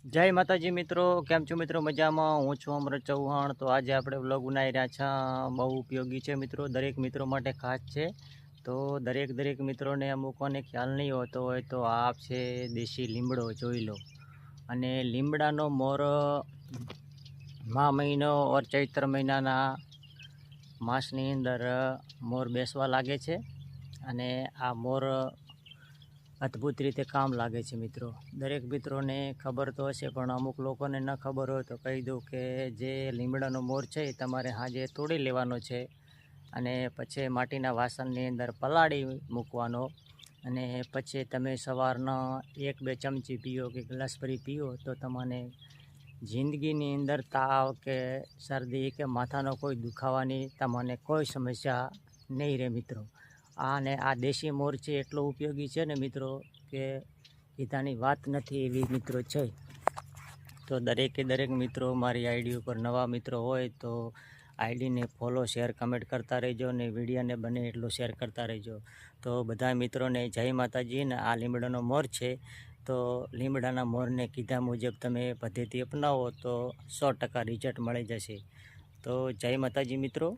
જય માતાજી મિત્રો, કેમ છો મિત્રો? મજામાં? હું છું અમરત ચૌહાણ. તો આજે આપણે વ્લોગ બનાવી રહ્યા છે, બહુ ઉપયોગી છે મિત્રો, દરેક મિત્રો માટે ખાસ છે. તો દરેક મિત્રોને અમુકોને ખ્યાલ નહીં હોતો હોય તો આ છે દેશી લીમડો, જોઈ લો. અને લીમડાનો મોર મહિનો ઓર ચૈત્ર મહિનાના માસની અંદર મોર બેસવા લાગે છે. અને આ મોર અદ્ભુત રીતે કામ લાગે છે મિત્રો. દરેક મિત્રોને ખબર તો હશે, પણ અમુક લોકોને ન ખબર હોય તો કહી દઉં કે જે લીમડાનો મોર છે એ તમારે સાંજે તોડી લેવાનો છે. અને પછી માટીના વાસણની અંદર પલાળી મૂકવાનો. અને પછી તમે સવારના 1-2 ચમચી પીઓ કે ગ્લાસ ભરી પીઓ તો તમને જિંદગીની અંદર તાવ કે શરદી કે માથાનો કોઈ દુખાવાની તમને કોઈ સમસ્યા નહીં રહે મિત્રો. અને આ દેશી મોર છે એટલો ઉપયોગી છે ને મિત્રો કે કીધાની વાત નથી એવી મિત્રો છે. તો દરેક મિત્રો મારી આઈડી ઉપર નવા મિત્રો હોય તો આઈડીને ફોલો, શેર, કમેન્ટ કરતા રહેજો ને વિડીયોને બને એટલું શેર કરતા રહેજો. તો બધા મિત્રોને જય માતાજી. ને આ લીમડાનો મોર છે, તો લીમડાના મોરને કીધા મુજબ તમે પદ્ધતિ અપનાવો તો 100% રિઝલ્ટ મળી જશે. તો જય માતાજી મિત્રો.